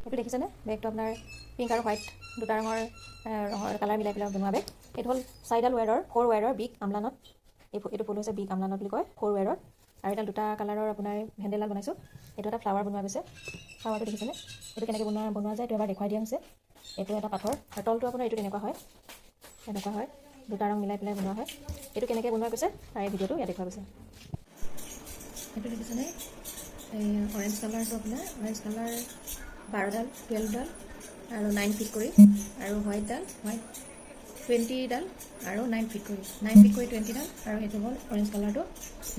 এইটো দেখিছেনে বেগটো আপোনাৰ পিংক আৰু হোৱাইট দুটা ৰঙৰ কালাৰ মিলাই পেলাই বনোৱা বেগ। এইটো হ'ল 4ডাল ৱায়াৰৰ 4 ৱায়াৰৰ বিগ আমলানত। এইটো ফুল হৈছে বিগ আমলানত বুলি কয় 4 ৱায়াৰৰ। আৰু এটা দুটা কালাৰৰ আপোনাৰ হেণ্ডেলডাল বনাইছোঁ। এইটো এটা ফ্লাৱাৰ বনোৱা গৈছে। ফ্লাৱাৰটো দেখিছেনে এইটো কেনেকৈ বনোৱা যায় এইটো এবাৰ দেখুৱাই দিয়া হৈছে। এইটো এটা পাথৰ আৰু তলটো আপোনাৰ এইটো এনেকুৱা হয় দুটা ৰং মিলাই পেলাই বনোৱা হয়। এইটো কেনেকৈ বনোৱা গৈছে তাৰ এই ভিডিঅ'টো ইয়াত দেখুওৱা গৈছে। এইটো দেখিছেনে এই অৰেঞ্জ কালাৰটো আপোনাৰ অৰেঞ্জ কালাৰ 12ডাল 12ডাল আৰু 9 ফিট কৰি আৰু হোৱাইট 20ডাল আৰু 9 ফিট কৰি 20ডাল আৰু সেইটো হ'ল অৰেঞ্জ কালাৰটো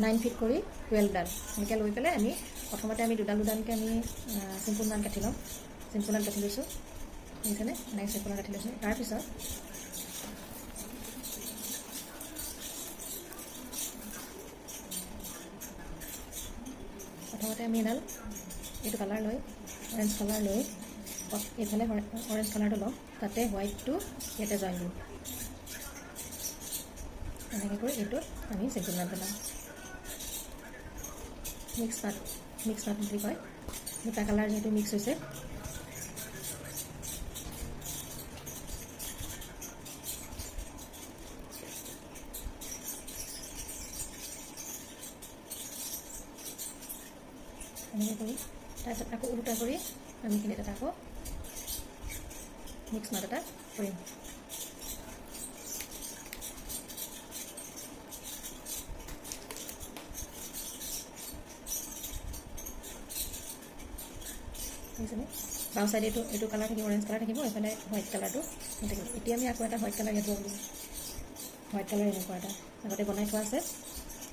9 ফিট কৰি 12ডাল। এনেকৈ লৈ পেলাই আমি প্ৰথমতে আমি দুডালকৈ আমি চিম্পুল নাল কাটি ল'ম। চিম্পুল নাল কাটি লৈছোঁ দেখিছেনে এনেকৈ চিম্পুল নাল কাটি লৈছোঁ। তাৰপিছত প্ৰথমতে আমি এডাল এইটো কালাৰ লৈ অৰেঞ্জ কালাৰ লৈ এইফালে অৰেঞ্জ কালাৰটো ল'ম, তাতে হোৱাইটটো ইয়াতে জইন দিম। এনেকৈ কৰি এইটোত আমি চিম্পুল নাট বনাম। মিক্স নাট বুলি কয়। দুটা কালাৰ যিহেতু মিক্স হৈছে এনেকৈ কৰি তাৰপিছত আকৌ উল্টা কৰি আমি এইখিনিত এটা আকৌ মিক্স নাট এটা কৰিম। বুজিছেনে বাওঁ চাইডে এইটো কালাৰ থাকিব অৰেঞ্জ কালাৰ থাকিব, এইফালে হোৱাইট কালাৰটো থাকিব। এতিয়া আমি আকৌ এটা হোৱাইট কালাৰ ইয়াত দিম। হোৱাইট কালাৰ এনেকুৱা এটা আগতে বনাই থোৱা আছে।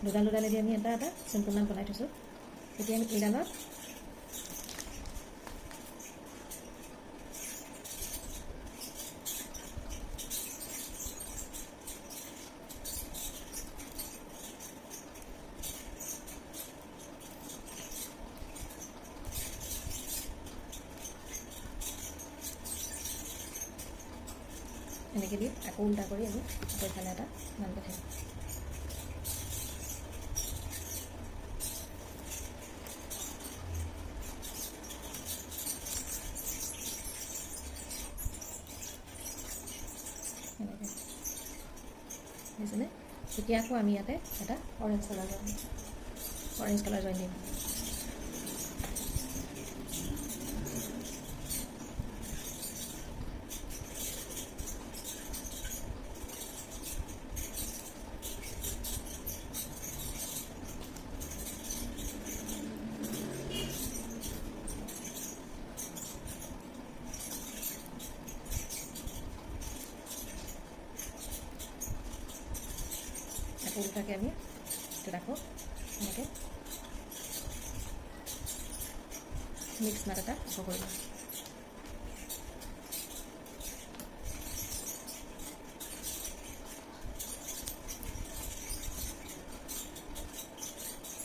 দুডালেদি আমি এটা চিম্পুল নাট বনাই থৈছোঁ। এতিয়া আমি এইডালত এনেকৈ দি আকৌ উল্টা কৰি আমি আকৌ ইফালে এটা নাল পঠাই এনেকৈ বুজিছেনে। এতিয়া আকৌ আমি ইয়াতে এটা অৰেঞ্জ কালাৰ জইন দিম। উল্টাকৈ আমি এইটো ৰাখোঁ এনেকৈ মিক্স নাট এটা আকৌ কৰি লওঁ।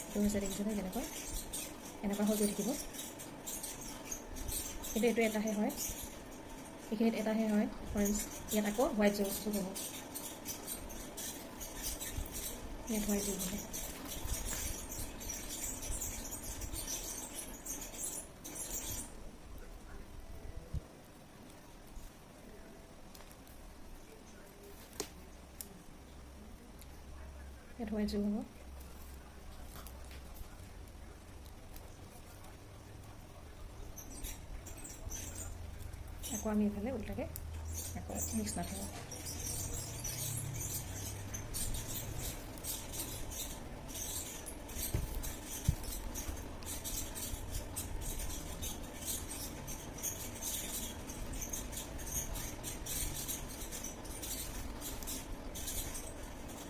এইটো হৈছে দেখিছেনে এনেকুৱা হৈ গৈ থাকিব। কিন্তু এইটো এটাহে হয়, এইখিনিত এটাহে হয় অৰেঞ্জ, ইয়াত আকৌ হোৱাইট যোগ হ'ব। ইয়াত হোৱাইট যোগ হ'ব। ইয়াত হোৱাইট যোগ হ'ব। আকৌ আমি এইফালে উল্টাকৈ আকৌ মিক্স নাট হ'ব।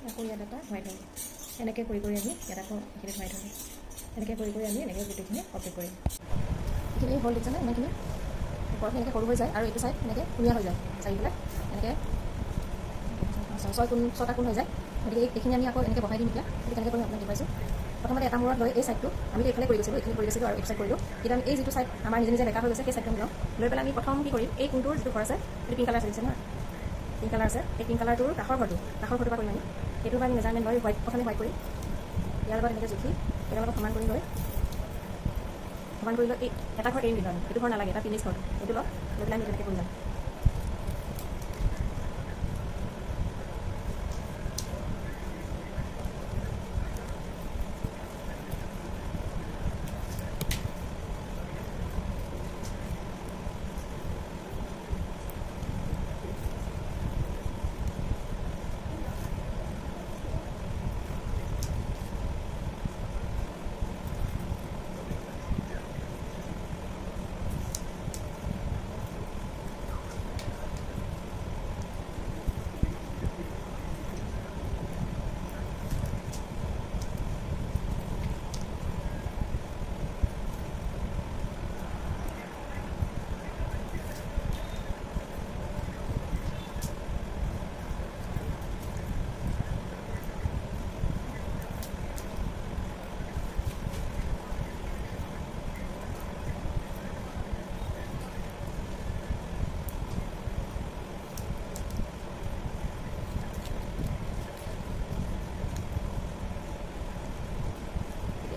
আকৌ ইয়াত এটা হোৱাইট হ'ব। এনেকৈ কৰি আমি ইয়াত আকৌ এইখিনি হোৱাইট হ'ব। এনেকৈ কৰি আমি এনেকৈ গোটেইখিনি কমপ্লিট কৰিম। এইখিনি হ'ল দেখিছেনে ইমানখিনি ওপৰখিনি এনেকৈ সৰু হৈ যায় আৰু এইটো চাইড এনেকৈ ধুনীয়া হৈ যায় চাৰিফালে এনেকৈ 6টা কোণ হৈ যায়। গতিকে এইখিনি আমি আকৌ এনেকৈ বহাই দিম। এতিয়া সেইটো কেনেকৈ কৰিম আপোনাক দেখুৱাইছোঁ। প্ৰথমতে এটা মূৰত লৈ এই চাইডটো আমি এইফালে কৰি গৈছিলোঁ আৰু এইটো চাইড কৰিলোঁ। কিন্তু আমি এই যিটো চাইড আমাৰ নিজে বেকা হৈ গৈছে সেই চাইডটো আমি লওঁ। লৈ পেলাই আমি প্ৰথম কি কৰিম, এই কোণটোৰ যিটো ঘৰ আছে সেইটো পিংক কালাৰ চলিছে নহয়, পিংক কালাৰ আছে। এই পিংক কালাৰটোৰ কাষৰ ঘৰটোৰ পৰা কৰিম আমি। সেইটো আমি মেজাৰমেণ্ট লৈ প্ৰথমে হোৱাইট কৰি ইয়াৰ লগত এনেকৈ জুখি এইডালৰ লগত সমান কৰি লৈ সমান কৰি লৈ এই এটা ঘৰ এৰি দিলোঁ আমি, এইটো ঘৰ নালাগে, এটা ফিনিছ ঘৰটো এইটো লওঁ, লৈ পেলাই আমি তেনেকৈ কৰি যাম।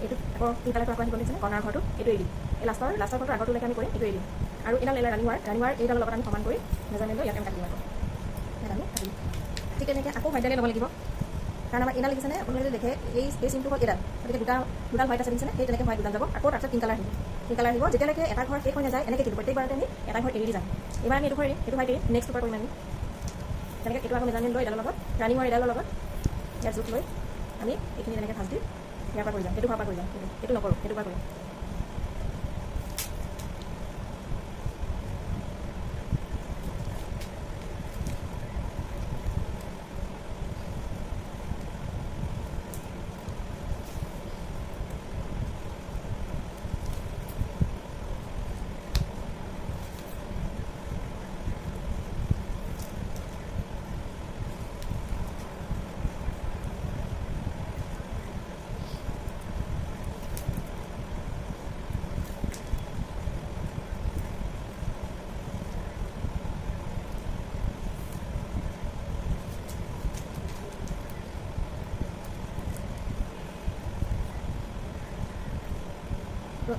এইটো আকৌ পিংকালাৰটো আকৌ আহিব লাগিছে কৰ্ণাৰ ঘৰটো এইটো এৰি দিম, এই লাষ্টৰ ঘৰটো আগৰটোলৈকে আমি কৰিম, এইটো এৰি দিম। আৰু এইডাল ৰানিৱাৰ এইডালৰ লগত আমি সমান কৰি মেজাৰমেণ্ট লৈ ইয়াতে আমি কাটি দিম আকৌ আমি কাটি দিম। ঠিক তেনেকৈ আকৌ হোৱাইটডালেই ল'ব লাগিব, কাৰণ আমাৰ এইডাল লাগিছেনে আপোনালোকে দেখে এই চিমটো হ'ল এইডাল, গতিকে দুডাল হোৱাইট আছে দেখিছেনে, সেই তেনেকৈ হোৱাইট দুডাল যাব, আকৌ তাৰপিছত পিংক কালাৰ আহিব, যেতিয়ালৈকে এটা ঘৰ শেষ হৈ নাযায় এনেকৈ কিন্তু প্ৰত্যেকবাৰতে আমি এটা ঘৰ এৰি দি যাম। এইবাৰ আমি এইটো ঘৰ এৰিম, এইটো হোৱাইট এৰিম, নেক্সট পেপাৰ কৰিম আমি তেনেকৈ এইটো আকৌ মেজাৰমেণ্ট লৈ এইডালৰ লগত ৰানিঙৰ এইডালৰ লগত ইয়াৰ জোখ লৈ আমি এইখিনি তেনেকৈ ভাজ দি ইয়াৰ পৰা কৰি যাম, এইটো ঘৰৰ পৰা কৰি যাম, এইটো নকৰোঁ, এইটো পৰা কৰিম।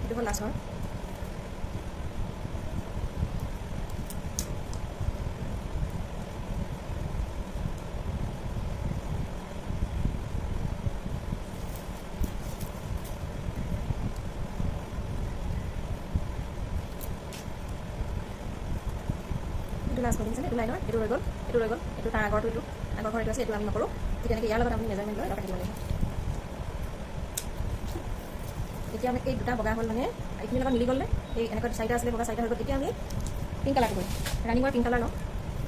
এইটো হ'ল লাষ্টৰ লাষ্ট কৰি দিছেনে, এইটো লাইনৰ এইটো ৰৈ গ'ল, এইটো তাৰ আগৰটো আগৰ ঘৰ এইটো আছে, এইটো আমি নকৰোঁ। ঠিক তেনেকৈ ইয়াৰ লগত আমি মেজাৰমেণ্ট লৈ কাটি দিব লাগিব। এতিয়া আমি এই দুটা বগা হ'ল মানে এইখিনিৰ লগত মিলি গ'লে এই এনেকৈ চাৰিটা আছিলে বগা চাৰিটা হৈ গ'ল। এতিয়া আমি পিংক কালাৰটো কৰিম, ৰানিঙৰ পিংক কালাৰ ল'ম,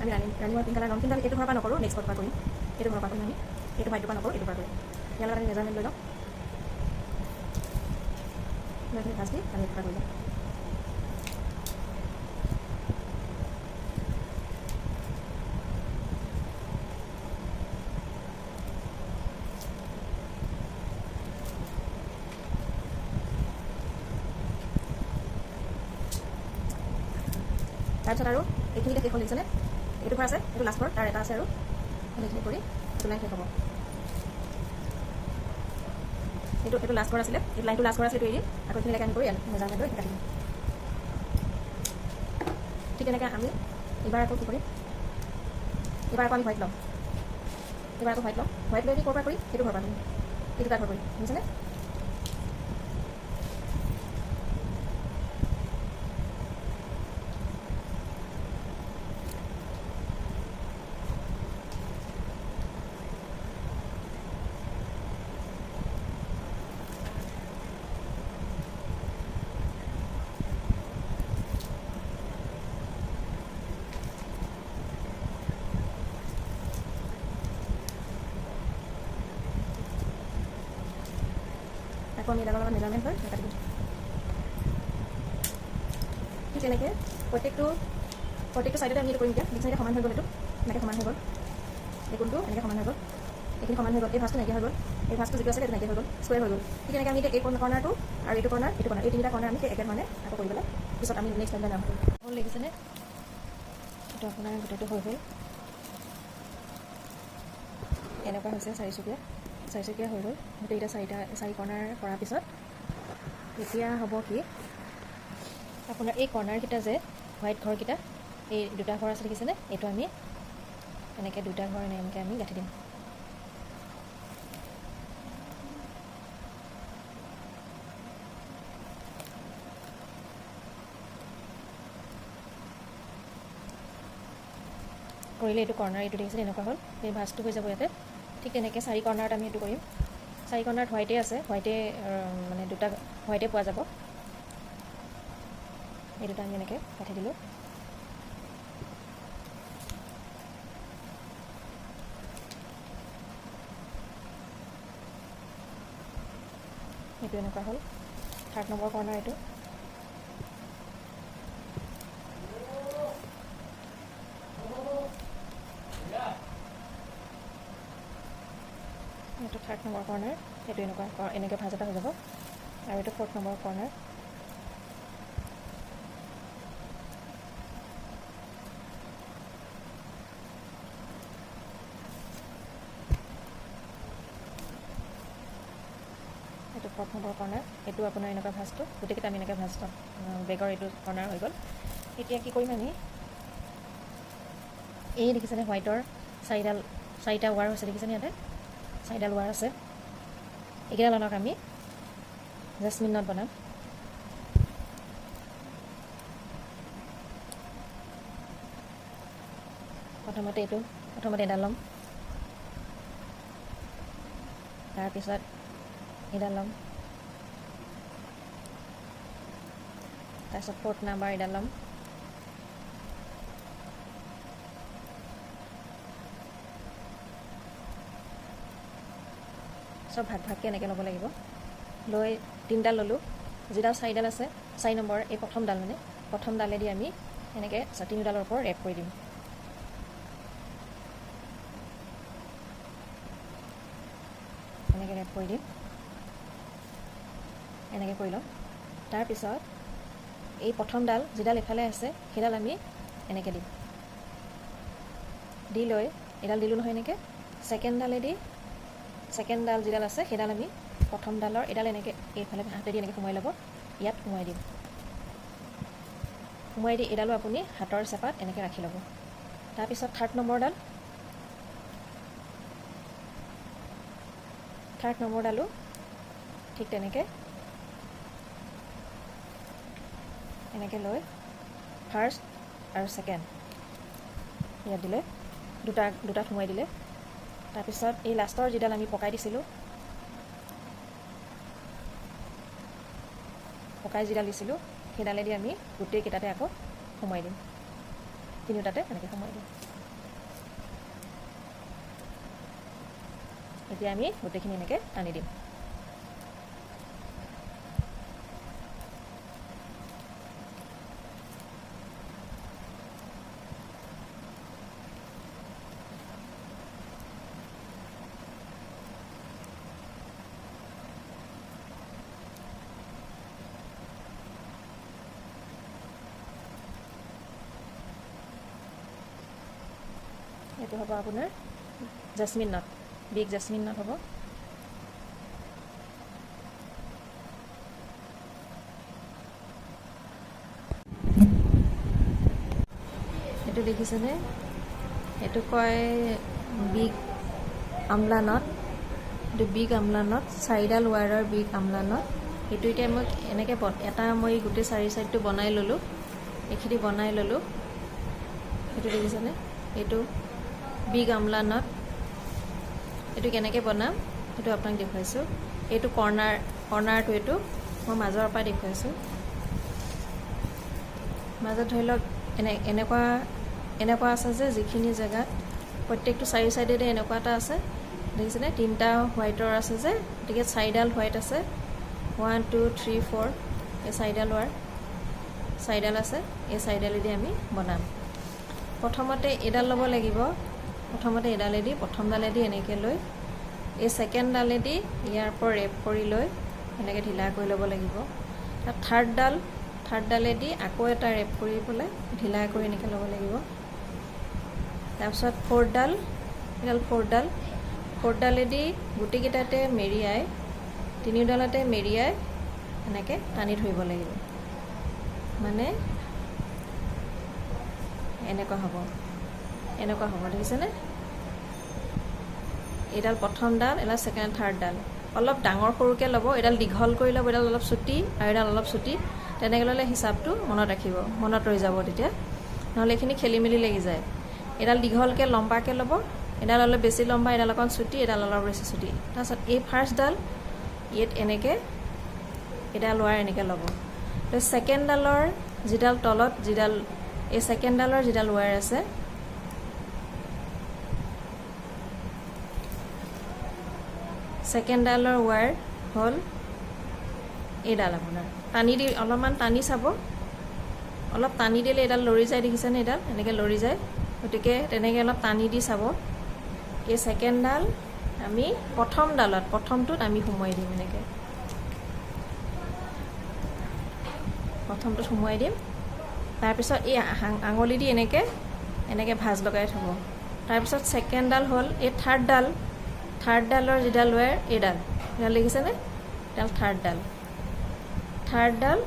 আমি ৰানিঙৰ পিংক কালাৰ ল'ম, কিন্তু আমি এইটো ঘৰৰ পৰা নকৰোঁ, নেক্সট ঘৰৰ পৰা কৰিম, এইটো ঘৰৰ পৰা কৰিম আমি, এইটো হোৱাইটৰ পৰা নকৰোঁ, এইটো পৰা কৰিম। ইয়াৰ লগত আমি মেজাৰমেণ্ট লৈ লওঁ, ভাজ দি আমি এইটো পৰা কৰি যাম। তাৰপিছত আৰু এইখিনিতে শেষ হ'ল দেখিছেনে, এইটো ঘৰ আছে, এইটো লাষ্ট ঘৰ, তাৰ এটা আছে আৰু সেইখিনি কৰি এইটো লাইন শেষ হ'ব। এইটো লাষ্ট ঘৰ আছিলে, এইটো লাইনটো লাষ্ট ঘৰ আছিলে, এইটো এৰি আকৌ এইখিনিলৈকে আমি কৰি মেজাৰমেণ্ট লৈ কাটি দিম। ঠিক তেনেকৈ আমি এইবাৰ আকৌ কি কৰিম, এইবাৰ আকৌ আমি হোৱাইট ল'ম, হোৱাইট লৈ আমি ক'ৰ পৰা কৰিম, এইটো ঘৰ পৰা কৰিম, এইটো তাৰ ঘৰ কৰিম, বুজিছেনে। আকৌ আমি এডালৰ লগত মেজাৰমেণ্ট লৈ কাটি দিম। ঠিক তেনেকৈ প্ৰত্যেকটো চাইডতে আমি এইটো কৰিম। এতিয়া দুই চাইডে সমান হৈ গ'ল, এইটো এনেকৈ সমান হৈ গ'ল, এই কোণটো এনেকৈ সমান হৈ গ'ল, এইখিনি সমান হৈ গ'ল, এই ভাঁজটো নাইকিয়া হৈ গ'ল, এই ভাঁজটো যিটো আছিলে এইটো নাইকিয়া হৈ গ'ল, স্কুৱেৰ হৈ গ'ল। ঠিক তেনেকৈ আমি এতিয়া এই কৰ্ণাৰটো আৰু এইটো কৰ্ণাৰ এই তিনিটা কৰ্ণাৰ আমি একেধৰণে আকৌ কৰি পেলাই পিছত আমি নেক্সট টাইম যাম। হ'ল লাগিছেনে, এইটো আপোনাৰ গোটেইটো হৈ গ'ল, এনেকুৱা হৈছে চাৰিচুকীয়া হৈ গ'ল গোটেইকেইটা চাৰি কৰ্ণাৰ কৰাৰ পিছত। এতিয়া হ'ব কি, আপোনাৰ এই কৰ্ণাৰকেইটা যে হোৱাইট ঘৰকেইটা, এই দুটা ঘৰ আছে দেখিছেনে, এইটো আমি এনেকৈ দুটা ঘৰ এনেকৈ আমি গাঁঠি দিম। কৰিলে এইটো কৰ্ণাৰ, এইটো দেখিছে এনেকুৱা হ'ল, এই ভাঁজটো হৈ যাব ইয়াতে। ঠিক তেনেকৈ 4 কৰ্ণাৰত আমি এইটো কৰিম। 4 কৰ্ণাৰত হোৱাইটে আছে, হোৱাইটে মানে দুটা হোৱাইটে পোৱা যাব। এই দুটা আমি এনেকৈ গাঁঠি দিলোঁ। এইটো এনেকুৱা হ'ল 3rd নম্বৰ কৰ্ণাৰ। এইটো এইটো 3rd নম্বৰ কৰ্ণাৰ, এইটো এনেকৈ ভাঁজ এটা হৈ যাব। আৰু এইটো 4th নম্বৰ কৰ্ণাৰ। এইটো 4th নম্বৰ কৰ্ণাৰ। এইটো আপোনাৰ এনেকুৱা ভাঁজটো, গোটেইকেইটা আমি এনেকৈ ভাঁজ ল'ম। বেগৰ এইটো কৰ্ণাৰ হৈ গ'ল। এতিয়া কি কৰিম আমি, এই দেখিছেনে হোৱাইটৰ 4টা ৱাৰ হৈছে, দেখিছেনে ইয়াতে 4ডাল ৱাৰ আছে। এইকেইডালক আমি জেচমিন নট বনাম। প্ৰথমতে এডাল ল'ম, তাৰপিছত এডাল ল'ম, তাৰপিছত 4th নম্বৰ এডাল ল'ম, চব ভাগ ভাগকৈ এনেকৈ ল'ব লাগিব। লৈ 3ডাল ল'লোঁ, যিডাল 4ডাল আছে 4 নম্বৰ এই প্ৰথমডাল, মানে প্ৰথম ডালেদি আমি এনেকৈ 3ডালৰ ওপৰত ৰেপ কৰি দিম। এনেকৈ ৰেপ কৰি দিম, এনেকৈ কৰি ল'ম। তাৰপিছত এই প্ৰথমডাল যিডাল এফালে আছে সেইডাল আমি এনেকৈ দিম। দি লৈ এডাল দিলোঁ নহয়, এনেকৈ ছেকেণ্ডডাল যিডাল আছে সেইডাল আমি প্ৰথমডালৰ এডাল এনেকৈ এইফালে হাতেদি এনেকৈ সোমাই ল'ব, ইয়াত সোমাই দিম। সোমাই দি এডালো আপুনি হাতৰ চেপাত এনেকৈ ৰাখি ল'ব। তাৰপিছত 3rd নম্বৰডালো ঠিক তেনেকৈ এনেকৈ লৈ 1st আৰু 2nd ইয়াত দিলে, দুটাত সোমাই দিলে। তাৰপিছত এই লাষ্টৰ যিডাল আমি পকাই দিছিলোঁ, সেইডালেদি আমি গোটেইকেইটাতে আকৌ সোমাই দিম, তিনিওটাতে এনেকৈ সোমাই দিম। এতিয়া আমি গোটেইখিনি এনেকৈ টানি দিম। এইটো হ'ব আপোনাৰ jasmine not, big jasmine not হ'ব। এইটো দেখিছেনে, এইটো কয় বিগ আমলা নট। এইটো big Amla not, 4ডাল ৱায়াৰৰ big Amla not. এইটো এতিয়া মই এনেকৈ এটা মই গোটেই 4 চাইডটো বনাই ল'লোঁ, এইখিনি বনাই ল'লোঁ। এইটো দেখিছেনে, এইটো বিগ আমলা নট। এইটো কেনেকৈ বনাম সেইটো আপোনাক দেখুৱাইছোঁ। এইটো কৰ্ণাৰটো এইটো মই মাজৰ পৰা দেখুৱাইছোঁ। মাজত ধৰি লওক এনেকুৱা আছে যে যিখিনি জেগাত প্ৰত্যেকটো 4 চাইডেতে এনেকুৱা এটা আছে, দেখিছেনে 3টা হোৱাইটৰ আছে যে, গতিকে 4ডাল হোৱাইট আছে, 1 2 3 4 এই 4ডাল ৱাৰ 4ডাল আছে। এই 4ডালেদি আমি বনাম। প্ৰথমতে এডাল ল'ব লাগিব, প্ৰথমডালেদি এনেকৈ লৈ এই 2ndডালেদি ইয়াৰ পৰা ৰেপ কৰি লৈ এনেকৈ ঢিলা কৰি ল'ব লাগিব। তাত 3rdডালেদি আকৌ এটা ৰেপ কৰি পেলাই ঢিলা কৰি এনেকৈ ল'ব লাগিব। তাৰপিছত 4ডালেদি গোটেইকেইটাতে মেৰিয়াই, 3ডালতে মেৰিয়াই এনেকৈ টানি ধৰিব লাগিব। মানে এনেকুৱা হ'ব দেখিছেনে? এইডাল প্ৰথম ডাল, এডাল ছেকেণ্ড থাৰ্ড ডাল অলপ ডাঙৰ সৰুকৈ ল'ব, এডাল দীঘল কৰি ল'ব, এডাল অলপ চুটি আৰু এডাল অলপ চুটি, তেনেকৈ ল'লে হিচাপটো মনত ৰাখিব, মনত ৰৈ যাব তেতিয়া, নহ'লে এইখিনি খেলি মেলি লাগি যায়। এডাল দীঘলকৈ লম্বাকৈ ল'ব, এডাল অলপ বেছি লম্বা, এডাল অকণ চুটি, এডাল অলপ বেছি চুটি। তাৰপিছত এই ফাৰ্ষ্টডাল ইয়াত এনেকৈ এডাল ৱাৰ এনেকৈ ল'ব। তো ছেকেণ্ডডালৰ যিডাল তলত যিডাল এই ছেকেণ্ডডালৰ যিডাল ৱাৰ আছে ছেকেণ্ডডালৰ ৱাৰ হ'ল এইডাল। আপোনাৰ টানি দি অলপমান টানি চাব, অলপ টানি দিলে এডাল লৰি যায় দেখিছেনে? এডাল এনেকৈ লৰি যায়, গতিকে তেনেকৈ অলপ টানি দি চাব। এই ছেকেণ্ডডাল আমি প্ৰথমটোত আমি সোমোৱাই দিম, এনেকৈ প্ৰথমটোত সোমোৱাই দিম। তাৰপিছত এই আঙুলি দি এনেকৈ ভাঁজ লগাই থ'ব। তাৰপিছত ছেকেণ্ডডাল হ'ল এই থাৰ্ডডালৰ যিডাল ৱাৰ এইডাল দেখিছেনে? এডাল থাৰ্ডডাল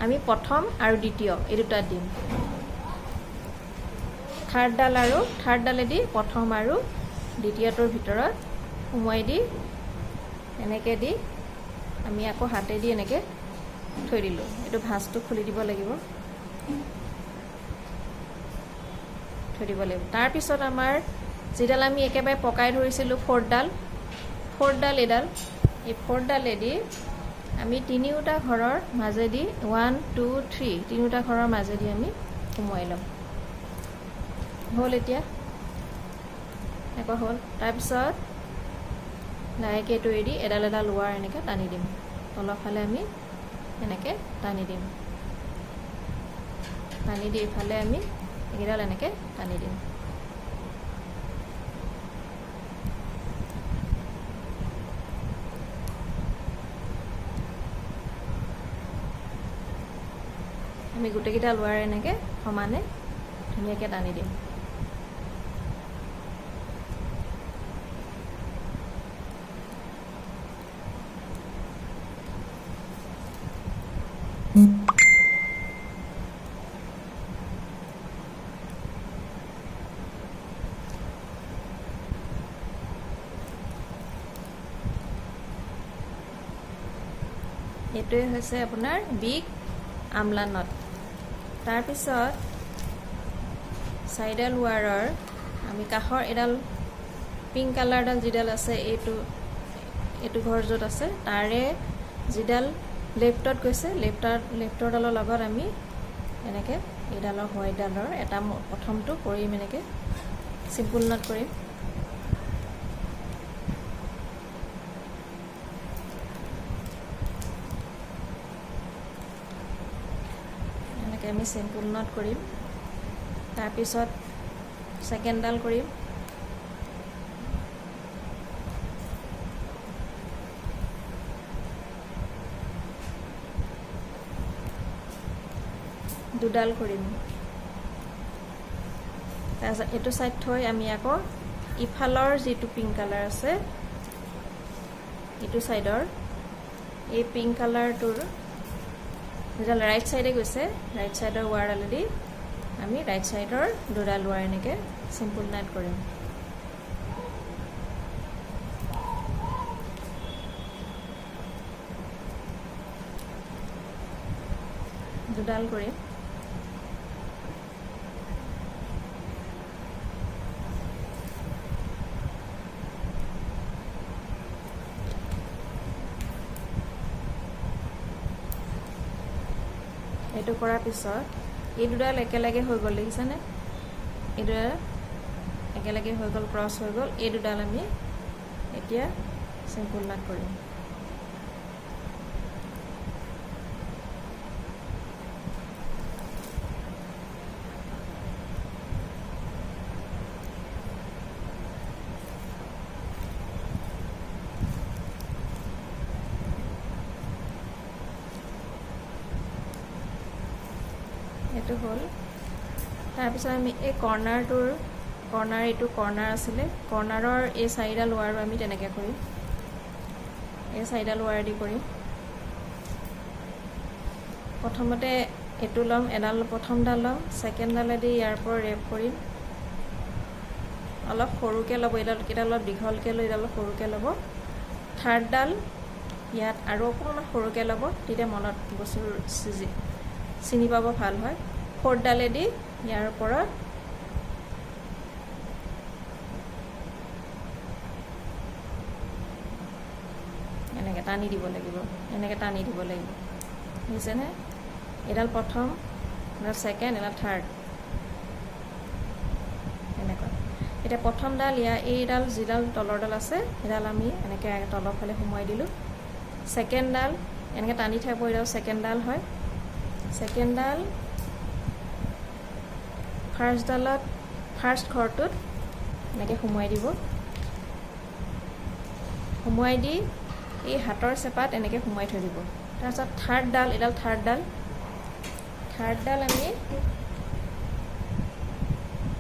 আমি প্ৰথম আৰু দ্বিতীয় এই দুটাত দিম। থাৰ্ডডালেদি প্ৰথম আৰু দ্বিতীয়টোৰ ভিতৰত সোমোৱাই দি এনেকৈ দি আমি আকৌ হাতেদি এনেকৈ থৈ দিলোঁ। এইটো ভাঁজটো খুলি দিব লাগিব, থৈ দিব লাগিব। তাৰপিছত আমাৰ যিডাল আমি একেবাৰে পকাই ধৰিছিলোঁ ফ'ৰ্থডাল এইডাল, এই ফ'ৰ্থডালেদি আমি তিনিওটা ঘৰৰ মাজেদি 1 2 3 তিনিওটা ঘৰৰ মাজেদি আমি সোমোৱাই ল'ম। হ'ল এতিয়া এনেকুৱা হ'ল। তাৰপিছত লাহেকৈ এইটো এৰি এডাল ৱাৰ এনেকৈ টানি দিম, তলৰ ফালে আমি এনেকৈ টানি দিম, টানি দি এইফালে আমি এইকেইডাল এনেকৈ টানি দিম। আমি গোটেইকেইটা ৱাৰ এনেকৈ সমানে ধুনীয়াকৈ টানি দিম। এইটোৱে হৈছে আপোনাৰ বিগ আমলা নট। তাৰপিছত চাইডাল ৱাৰৰ আমি কাষৰ এডাল পিংক কালাৰডাল যিডাল আছে এইটো ঘৰ য'ত আছে তাৰে যিডাল লেফ্টত গৈছে লেফ্টৰডালৰ লগত আমি এনেকৈ এইডালৰ হোৱাইটডালৰ এটা প্ৰথমটো কৰিম, এনেকৈ চিম্পুল নট কৰিম। আমি চিম্পুল নট কৰিম। তাৰপিছত ছেকেণ্ডডাল কৰিম, দুডাল কৰিম। তাৰপিছত এইটো ছাইড থৈ আমি আকৌ ইফালৰ যিটো পিংক কালাৰ আছে এইটো ছাইডৰ এই পিংক কালাৰটোৰ যেডাল ৰাইট ছাইডে গৈছে ৰাইট ছাইডৰ ৱাৰডালেদি আমি ৰাইট ছাইডৰ দুডাল ৱাৰ এনেকৈ চিম্পুল নাট কৰিম। দুডাল কৰিম। এইটো কৰাৰ পিছত এই দুডাল একেলগে হৈ গ'ল দেখিছেনে? এই দুডাল একেলগে হৈ গ'ল, ক্ৰছ হৈ গ'ল। এই দুডাল আমি এতিয়া চিম্পুল নাট কৰিম। এইটো হ'ল। তাৰপিছত আমি এই এইটো কৰ্নাৰ আছিলে, কৰ্নাৰৰ এই চাৰিডাল ৱাৰো আমি তেনেকৈ কৰিম, এই চাৰিডাল ৱাৰেদি কৰিম। প্ৰথমতে এইটো ল'ম, এডাল প্ৰথমডাল ল'ম, ছেকেণ্ডডালেদি ইয়াৰ পৰা ৰেপ কৰিম, অলপ সৰুকৈ ল'ব, এইডালকেইটা অলপ দীঘলকৈ লৈ এইডাল সৰুকৈ ল'ব, থাৰ্ডডাল ইয়াত আৰু অকণমান সৰুকৈ ল'ব, তেতিয়া মনত বস্তুবোৰ চিনি পাব ভাল হয়, ফ'ৰ্থডালেদি ইয়াৰ পৰা এনেকৈ টানি দিব লাগিব, এনেকৈ টানি দিব লাগিব, বুজিছেনে? এডাল প্ৰথম, এডাল ছেকেণ্ড, এডাল থাৰ্ড, এনেকুৱা। এতিয়া প্ৰথমডাল এইডাল যিডাল তলৰডাল আছে সেইডাল আমি এনেকৈ তলৰ ফালে সোমোৱাই দিলোঁ, ছেকেণ্ডডাল এনেকৈ টানি থাকিব, এইডাল ছেকেণ্ডডাল হয়, ছেকেণ্ডডাল ফাৰ্ষ্টডালত ফাৰ্ষ্ট ঘৰটোত এনেকৈ সোমোৱাই দিব, সোমোৱাই দি এই হাতৰ চেপাত এনেকৈ সোমোৱাই থৈ দিব। তাৰপিছত থাৰ্ডডাল, এইডাল থাৰ্ডডাল আমি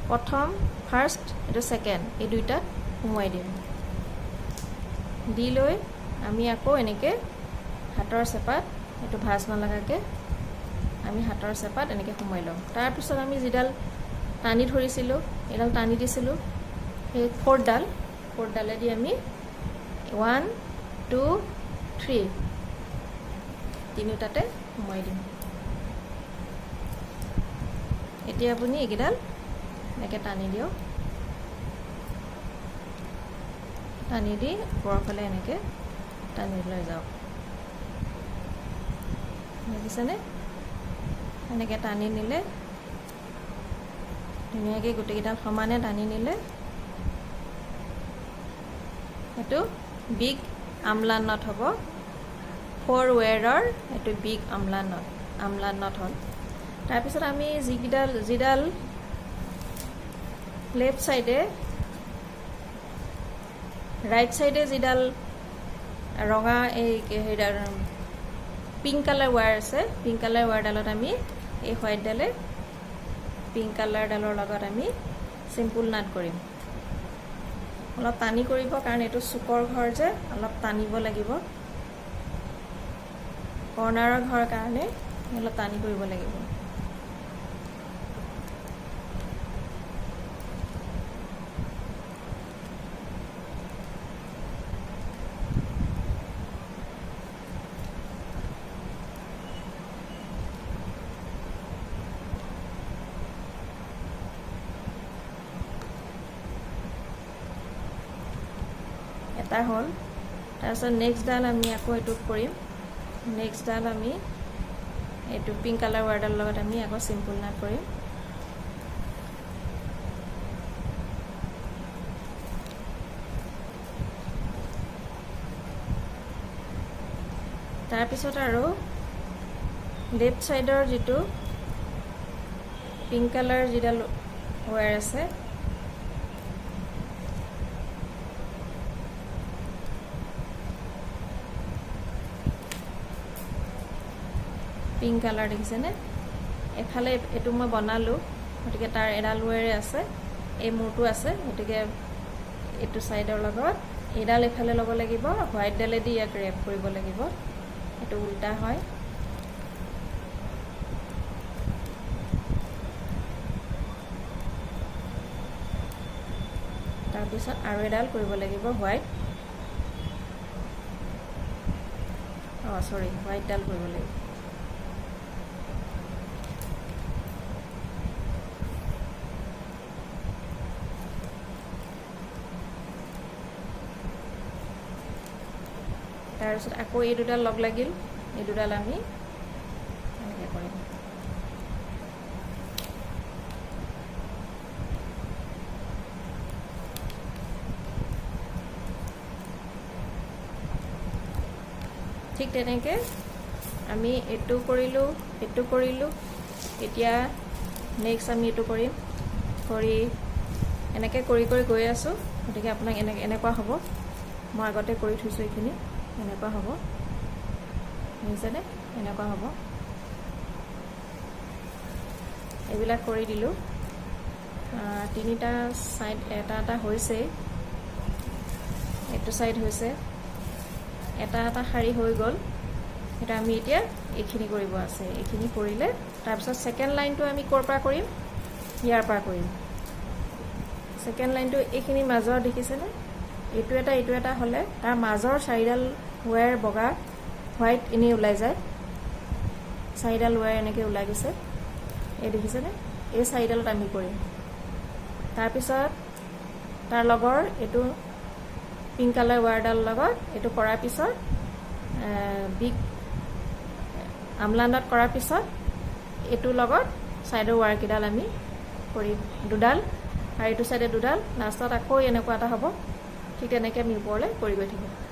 প্ৰথম ফাৰ্ষ্ট, এইটো ছেকেণ্ড, এই দুইটাত সোমোৱাই দিম, দি লৈ আমি আকৌ এনেকৈ হাতৰ চেপাত, এইটো ভাঁজ নলগাকৈ আমি হাতৰ চেপাত এনেকৈ সোমোৱাই লওঁ। তাৰপিছত আমি যিডাল টানি ধৰিছিলোঁ, এইডাল টানি দিছিলোঁ, সেই ফ'ৰ্থডালেদি আমি 1 2 3 তিনিওটাতে সোমোৱাই দিম। এতিয়া আপুনি এইকেইডাল এনেকৈ টানি দিয়ক, টানি দি ওপৰৰ ফালে এনেকৈ টানি লৈ যাওক, দেখিছেনে? এনেকৈ টানি নিলে ধুনীয়াকৈ গোটেইকেইডাল সমানে টানি নিলে এইটো বিগ আমলা নট হ'ব, 4 ৱেৰৰ এইটো বিগ আমলা নট হ'ল। তাৰপিছত আমি যিডাল লেফ্ট ছাইডে, ৰাইট ছাইডে যিডাল ৰঙা এই পিংক কালাৰ ৱায়াৰ আছে, পিংক কালাৰ ৱায়াৰডালত আমি এই হোৱাইটডালে পিংক কালাৰডালৰ লগত আমি চিম্পুল নাট কৰিম। অলপ টানি কৰিব, কাৰণ এইটো চুকৰ ঘৰ যে অলপ টানিব লাগিব, কৰ্ণাৰৰ ঘৰ কাৰণে অলপ টানি কৰিব লাগিব। এটা হ'ল, তাৰপিছত নেক্সটডাল আমি আকৌ এইটোত কৰিম, নেক্সটডাল আমি এইটো পিংক কালাৰ ৱায়াৰডালৰ লগত আমি আকৌ চিম্পুল নাট কৰিম। তাৰপিছত আৰু লেফ্ট ছাইডৰ যিটো পিংক কালাৰ যিডাল ৱায়াৰ আছে, পিংক কালাৰ দেখিছেনে? এফালে এইটো মই বনালোঁ, গতিকে তাৰ এডাল ৱেৰে আছে, এই মূৰটো আছে, গতিকে এইটো ছাইডৰ লগত এইডাল এফালে ল'ব লাগিব, হোৱাইটডালেদি ইয়াক ৰেপ কৰিব লাগিব, এইটো উল্টা হয়। তাৰপিছত আৰু এডাল কৰিব লাগিব হোৱাইট, হোৱাইটডাল কৰিব লাগিব। তাৰপিছত আকৌ এই দুডাল লগ লাগিল, এই দুডাল আমি এনেকৈ কৰিম। ঠিক তেনেকৈ আমি এইটো কৰিলোঁ, এতিয়া নেক্সট আমি এইটো কৰিম, এনেকৈ কৰি গৈ আছোঁ, গতিকে আপোনাক এনেকুৱা হ'ব, মই আগতে কৰি থৈছোঁ এইখিনি, এনেকুৱা হ'ব, বুজিছেনে? এনেকুৱা হ'ব, এইবিলাক কৰি দিলোঁ, তিনিটা ছাইড এটা হৈছেই, এইটো ছাইড হৈছে, এটা শাৰী হৈ গ'ল, সেইটো আমি এতিয়া এইখিনি কৰিব আছে এইখিনি কৰিলে তাৰপিছত সেকেন্ড লাইনটো আমি ক'ৰ পৰা কৰিম ইয়াৰ পৰা কৰিম সেকেন্ড লাইনটো এইখিনি মাজৰ দেখিছেনে এইটো এটা হলে তাৰ মাজৰ চাৰিডাল ওয়্যাৰ বগা হোৱাইট ইনি ওলাই যায় চাৰিডাল ওয়্যাৰ এনেকৈ ওলাই গৈছে এই দেখিছেনে এই চাৰিডালত আমি কৰিম তাৰপিছত তাৰ লগৰ এইটো পিংক কালাৰ ওয়্যাৰডাল লগত এইটো কৰাৰ পিছত বিগ আমলা নট কৰাৰ পিছত এইটো লগত সাইডৰ ওয়্যাৰ কিডাল আমি কৰিম দুডাল আৰু এইটো সাইডে দুডাল লাষ্টত আকৌ এনেকুৱা এটা হ'ব ঠিক তেনেকৈ আমি ওপৰলৈ কৰি গৈ থাকিম